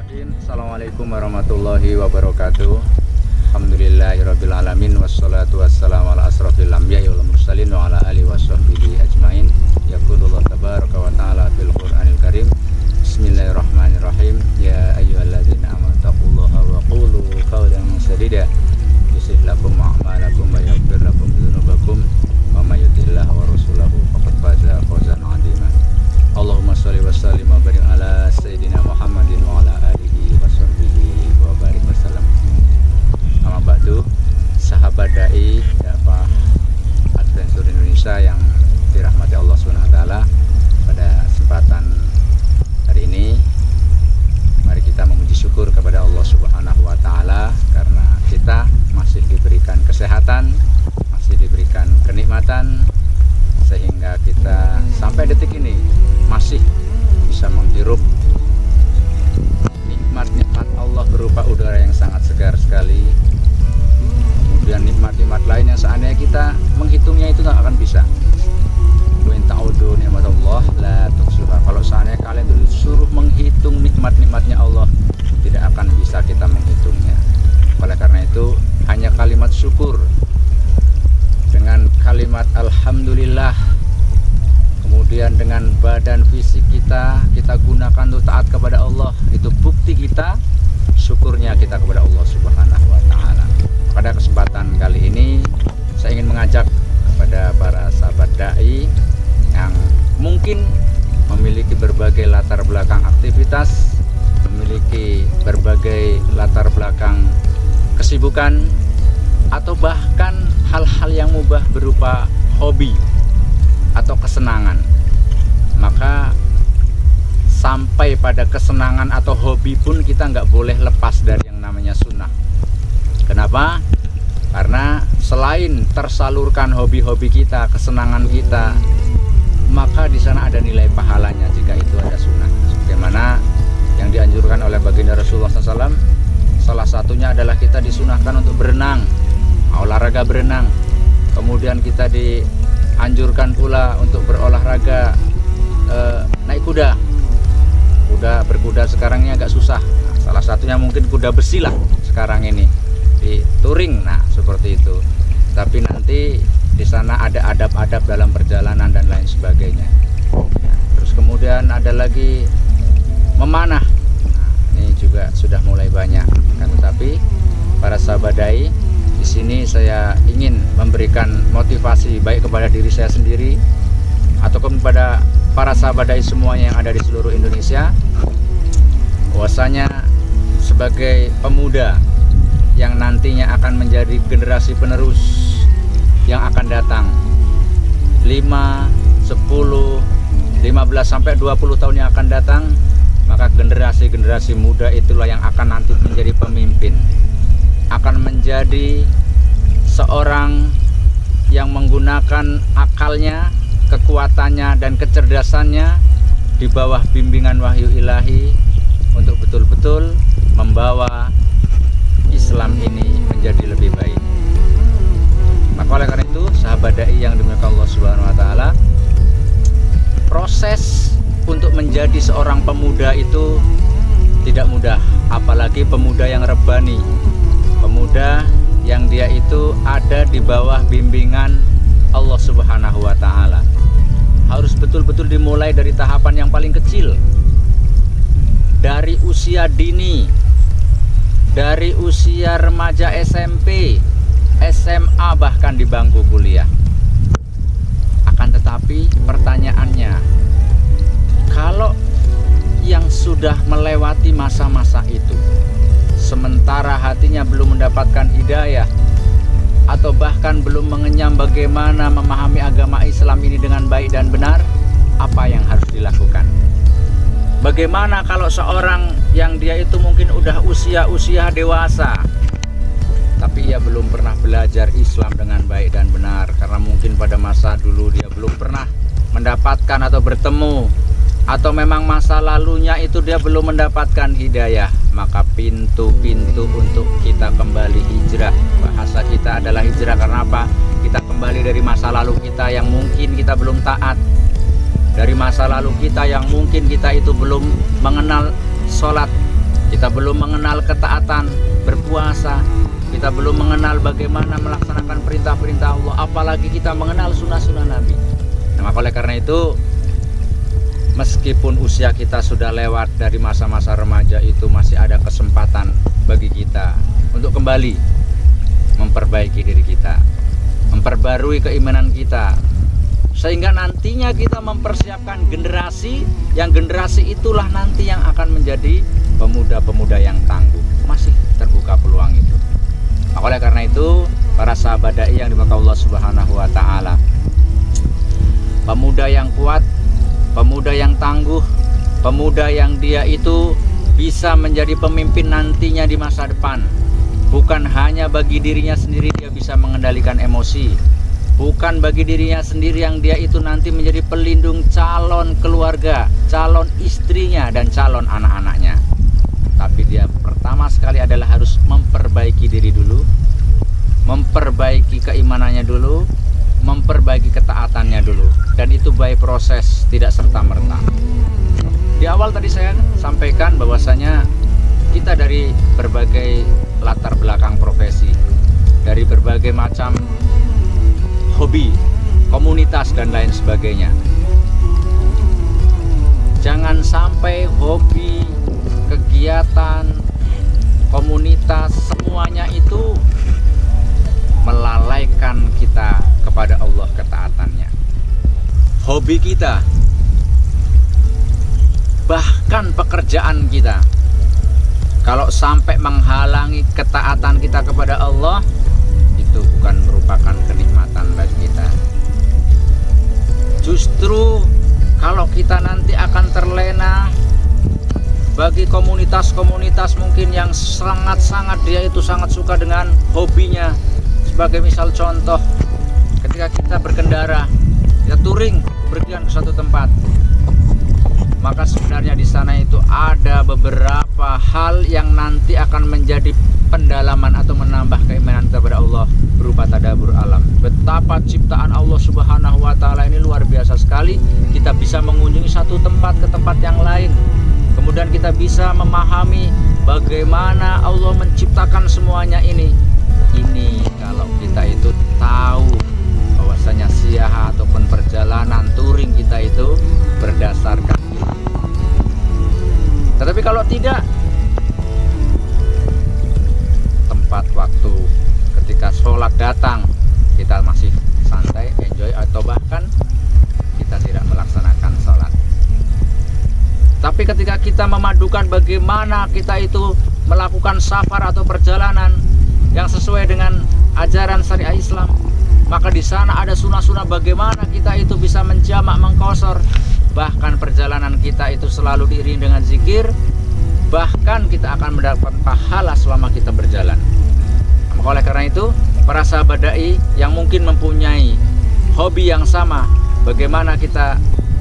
Bismillahirrahmanirrahim. Assalamualaikum warahmatullahi wabarakatuh. Alhamdulillahirabbil alamin wassalatu wassalamu ala asrofil anbiya'i wal mursalin wa ala alihi washabbihi ajmain. Yaqulullah tabaraka wa ta'ala fil Qur'anil Karim. Bismillahirrahmanirrahim. Ya ayyuhalladzina amanu taqullaha wa qulu qawlan sadida. Yuslih lakum a'malakum wa yaghfir lakum dzunubakum wa may yuti'illah wa rasulahu faqad faza fawzan 'azima. Allahumma sholli wa sallim wa barik ala sayyidina Muhammadin wa ala alihi wa sahbihi wa barik wasallam. Amma ba'du, sahabat dai dakwah Adventure Indonesia yang dirahmati Allah SWT, pada kesempatan hari ini mari kita memuji syukur kepada Allah Subhanahu wa taala karena kita masih diberikan kesehatan, masih diberikan kenikmatan, sehingga kita sampai detik ini masih bisa menghirup nikmat-nikmat Allah berupa udara yang sangat segar sekali. Kemudian nikmat-nikmat lain yang seandainya kita menghitungnya itu nggak akan bisa. Wa in ta'udu ni'matallah la tuhsuha. Kalau seandainya kalian disuruh menghitung nikmat-nikmatnya Allah, tidak akan bisa kita menghitungnya. Oleh karena itu, hanya kalimat syukur dengan kalimat alhamdulillah, kemudian dengan badan fisik kita gunakan untuk taat kepada Allah, itu bukti kita syukurnya kita kepada Allah Subhanahu wa taala. Pada kesempatan kali ini saya ingin mengajak kepada para sahabat dai yang mungkin memiliki berbagai latar belakang aktivitas, memiliki berbagai latar belakang kesibukan, atau bahkan hal-hal yang mubah berupa hobi atau kesenangan. Maka sampai pada kesenangan atau hobi pun kita nggak boleh lepas dari yang namanya sunnah. Kenapa? Karena selain tersalurkan hobi-hobi kita, kesenangan kita, maka di sana ada nilai pahalanya jika itu ada sunnah. Sebagaimana yang dianjurkan oleh baginda Rasulullah SAW, salah satunya adalah kita disunahkan untuk berenang, olahraga berenang. Kemudian kita dianjurkan pula untuk berolahraga naik kuda. Berkuda sekarang ini agak susah. Salah satunya mungkin kuda besi lah sekarang ini di touring. Nah, seperti itu. Tapi nanti di sana ada adab-adab dalam perjalanan dan lain sebagainya. Nah, terus kemudian ada lagi memanah. Nah, ini juga sudah mulai banyak. Kan, tetapi para sahabat dai, di sini saya ingin memberikan motivasi baik kepada diri saya sendiri ataupun kepada para sahabat dai semuanya yang ada di seluruh Indonesia, bahwasanya sebagai pemuda yang nantinya akan menjadi generasi penerus yang akan datang 5, 10, 15 sampai 20 tahun yang akan datang, maka generasi-generasi muda itulah yang akan nanti menjadi pemimpin, akan menjadi seorang yang menggunakan akalnya, kekuatannya dan kecerdasannya di bawah bimbingan wahyu ilahi untuk betul-betul membawa Islam ini menjadi lebih baik. Maka oleh karena itu, sahabat dai yang dimuliakan Allah Subhanahu wa taala, proses untuk menjadi seorang pemuda itu tidak mudah, apalagi pemuda yang rebani, pemuda yang dia itu ada di bawah bimbingan Allah Subhanahu wa taala. Harus betul-betul dimulai dari tahapan yang paling kecil, dari usia dini, dari usia remaja SMP, SMA, bahkan di bangku kuliah. Akan tetapi pertanyaannya, kalau yang sudah melewati masa-masa itu, sementara hatinya belum mendapatkan hidayah, atau bahkan belum mengenyam bagaimana memahami agama Islam ini dengan baik dan benar, apa yang harus dilakukan? Bagaimana kalau seorang yang dia itu mungkin udah usia dewasa, tapi ia belum pernah belajar Islam dengan baik dan benar, karena mungkin pada masa dulu dia belum pernah mendapatkan atau bertemu, atau memang masa lalunya itu dia belum mendapatkan hidayah. Maka pintu-pintu untuk kita kembali hijrah, bahasa kita adalah hijrah, karena apa? Kita kembali dari masa lalu kita yang mungkin kita belum taat, dari masa lalu kita yang mungkin kita itu belum mengenal sholat, kita belum mengenal ketaatan berpuasa, kita belum mengenal bagaimana melaksanakan perintah-perintah Allah, apalagi kita mengenal sunnah-sunnah Nabi. Nah, maka oleh karena itu, meskipun usia kita sudah lewat dari masa-masa remaja, itu masih ada kesempatan bagi kita untuk kembali memperbaiki diri kita, memperbarui keimanan kita, sehingga nantinya kita mempersiapkan generasi, yang generasi itulah nanti yang akan menjadi pemuda-pemuda yang tangguh. Masih terbuka peluang itu. Maka oleh karena itu, para sahabat dai yang dimuliakan Allah Subhanahu wa taala, pemuda yang kuat, pemuda yang tangguh, pemuda yang dia itu bisa menjadi pemimpin nantinya di masa depan. Bukan hanya bagi dirinya sendiri dia bisa mengendalikan emosi, bukan bagi dirinya sendiri yang dia itu nanti menjadi pelindung calon keluarga, calon istrinya dan calon anak-anaknya. Tapi dia pertama sekali adalah harus memperbaiki diri dulu, memperbaiki keimanannya dulu, memperbaiki ketaatannya dulu. Dan itu by proses, tidak serta-merta. Di awal tadi saya sampaikan bahwasanya kita dari berbagai latar belakang profesi, dari berbagai macam hobi, komunitas dan lain sebagainya. Jangan sampai hobi, kegiatan, komunitas, semuanya itu melalaikan kita kepada Allah ketaatannya. Hobi kita, bahkan pekerjaan kita, kalau sampai menghalangi ketaatan kita kepada Allah, itu bukan merupakan kenikmatan bagi kita. Justru kalau kita nanti akan terlena bagi komunitas-komunitas mungkin yang sangat-sangat dia itu sangat suka dengan hobinya. Sebagai misal contoh, ketika kita berkendara, kita touring, berpergian ke suatu tempat, maka sebenarnya di sana itu ada beberapa hal yang nanti akan menjadi pendalaman atau menambah keimanan kepada Allah berupa tadabbur alam. Betapa ciptaan Allah Subhanahu wa taala ini luar biasa sekali. Kita bisa mengunjungi satu tempat ke tempat yang lain. Kemudian kita bisa memahami bagaimana Allah menciptakan semuanya ini. Ini kalau kita itu tahu bahwasanya siaha ataupun perjalanan touring kita itu berdasarkan ilmu. Tetapi kalau tidak, tempat waktu ketika sholat datang kita masih santai, enjoy, atau bahkan kita tidak melaksanakan sholat. Tapi ketika kita memadukan bagaimana kita itu melakukan safar atau perjalanan yang sesuai dengan ajaran syariah Islam, maka di sana ada sunnah-sunnah bagaimana kita itu bisa menjamak, mengqashar. Bahkan perjalanan kita itu selalu diiringi dengan zikir. Bahkan kita akan mendapat pahala selama kita berjalan. Maka oleh karena itu, para sahabat dai yang mungkin mempunyai hobi yang sama, bagaimana kita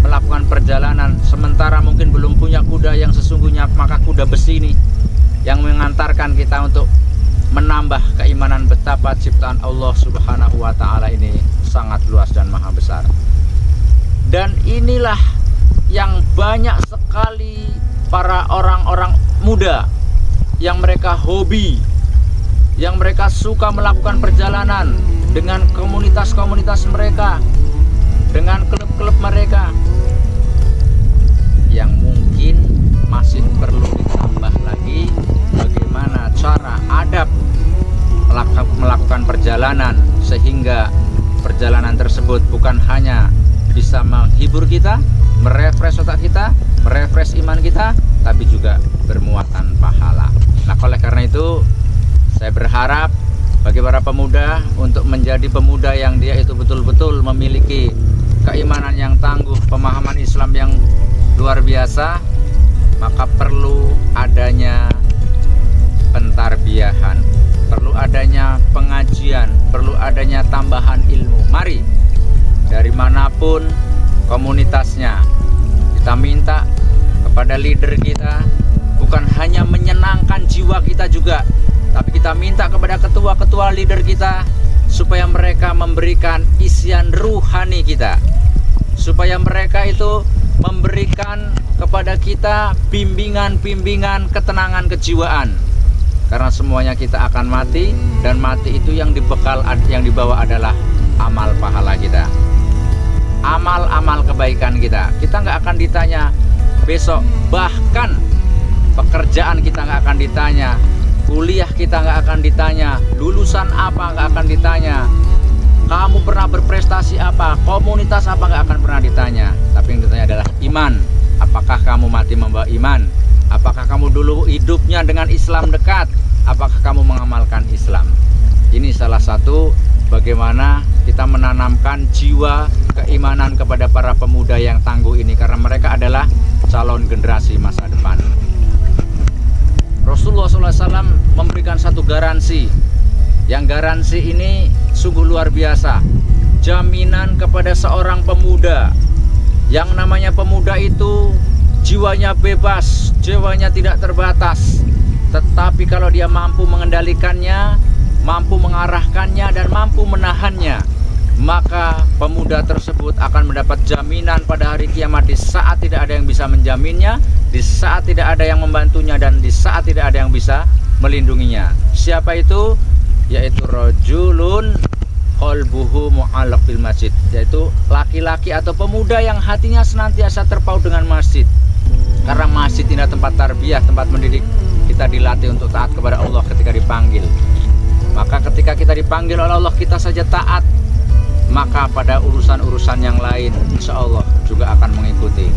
melakukan perjalanan sementara mungkin belum punya kuda yang sesungguhnya, maka kuda besi ini yang mengantarkan kita untuk menambah keimanan betapa ciptaan Allah Subhanahu wa taala ini sangat luas dan maha besar. Dan inilah yang banyak sekali para orang-orang muda yang mereka hobi, yang mereka suka melakukan perjalanan dengan komunitas-komunitas mereka, dengan klub-klub mereka, yang mungkin masih perlu ditambah lagi bagaimana cara adab melakukan perjalanan, sehingga perjalanan tersebut bukan hanya bisa menghibur kita, merefresh otak kita, merefresh iman kita, tapi juga bermuatan pahala. Nah, oleh karena itu saya berharap bagi para pemuda untuk menjadi pemuda yang dia itu betul-betul memiliki keimanan yang tangguh, pemahaman Islam yang luar biasa, maka perlu adanya pentarbiyahan, perlu adanya pengajian, perlu adanya tambahan ilmu. Mari, dari manapun komunitasnya, kita minta kepada leader kita bukan hanya menyenangkan jiwa kita juga, tapi kita minta kepada ketua-ketua leader kita supaya mereka memberikan isian ruhani kita, supaya mereka itu memberikan kepada kita bimbingan-bimbingan ketenangan kejiwaan. Karena semuanya kita akan mati, dan mati itu yang dibawa adalah amal pahala kita, amal-amal kebaikan kita. Kita nggak akan ditanya besok, bahkan pekerjaan kita nggak akan ditanya, kuliah kita nggak akan ditanya, lulusan apa nggak akan ditanya, kamu pernah berprestasi apa, komunitas apa, nggak akan pernah ditanya. Tapi yang ditanya adalah iman. Apakah kamu mati membawa iman? Apakah kamu dulu hidupnya dengan Islam dekat? Apakah kamu mengamalkan Islam? Ini salah satu bagaimana kita menanamkan jiwa keimanan kepada para pemuda yang tangguh ini, karena mereka adalah calon generasi masa depan. Rasulullah SAW memberikan satu garansi. Yang garansi ini sungguh luar biasa. Jaminan kepada seorang pemuda. Yang namanya pemuda itu jiwanya bebas, jiwanya tidak terbatas. Tetapi kalau dia mampu mengendalikannya, mampu mengarahkannya, dan mampu menahannya, maka pemuda tersebut akan mendapat jaminan pada hari kiamat di saat tidak ada yang bisa menjaminnya, di saat tidak ada yang membantunya, dan di saat tidak ada yang bisa melindunginya. Siapa itu? Yaitu rajulun qalbuhu mu'allaq bil masjid, yaitu laki-laki atau pemuda yang hatinya senantiasa terpaut dengan masjid. Karena masjid ini tempat tarbiyah, tempat mendidik. Kita dilatih untuk taat kepada Allah ketika dipanggil. Maka ketika kita dipanggil oleh Allah, kita saja taat, maka pada urusan-urusan yang lain insya Allah juga akan mengikuti.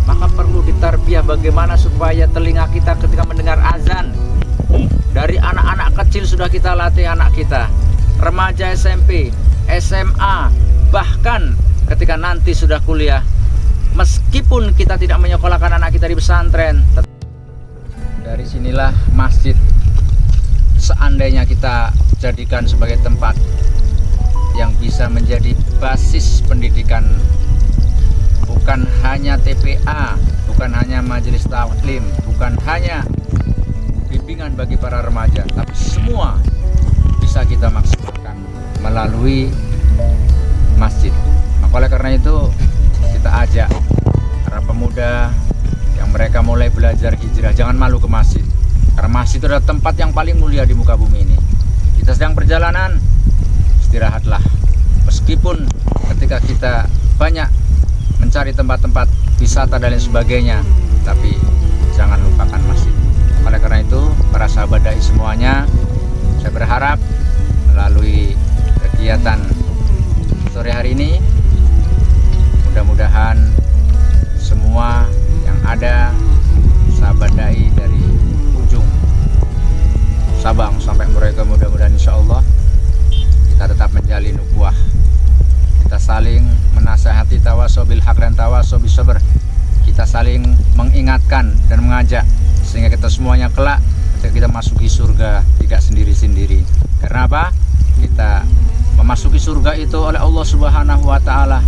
Maka perlu ditarbiyah bagaimana supaya telinga kita ketika mendengar azan, dari anak-anak kecil sudah kita latih anak kita, remaja SMP, SMA, bahkan ketika nanti sudah kuliah, meskipun kita tidak menyekolahkan anak kita di pesantren, dari sinilah masjid seandainya kita jadikan sebagai tempat yang bisa menjadi basis pendidikan, bukan hanya TPA, bukan hanya majelis taklim, bukan hanya bimbingan bagi para remaja, tapi semua bisa kita maksimalkan melalui masjid. Maka oleh karena itu kita ajak para pemuda yang mereka mulai belajar hijrah, jangan malu ke masjid, karena masjid itu adalah tempat yang paling mulia di muka bumi ini. Kita sedang perjalanan, istirahatlah. Meskipun ketika kita banyak mencari tempat-tempat wisata dan lain sebagainya, tapi jangan lupakan masjid. Oleh karena itu, para sahabat dai semuanya, saya berharap melalui kegiatan sore hari ini, mudah-mudahan semua yang ada sahabat dai dari ujung Sabang sampai Merauke, mudah-mudahan insya Allah kita tetap menjalin ukhuwah, kita saling menasihati, tawasaw bil haq dan tawasaw bis sabr, kita saling mengingatkan dan mengajak sehingga kita semuanya kelak ketika kita masuki surga tidak sendiri-sendiri. Karena apa? Kita memasuki surga itu oleh Allah Subhanahu wa taala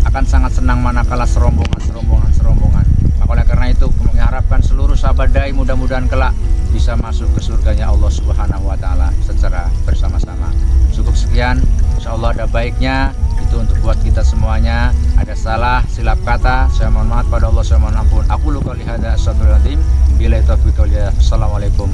akan sangat senang manakala serombongan. Maka oleh karena itu mengharapkan seluruh sahabat dai mudah-mudahan kelak bisa masuk ke surganya Allah Subhanahu wa taala secara bersama-sama. Cukup sekian, insyaallah ada baiknya itu untuk buat kita semuanya. Ada salah, silap kata, saya mohon maaf pada Allah, saya mohon ampun. Aku qouli hadza, astagfirullahaladzim. Billahi taufiq wal hidayah. Assalamualaikum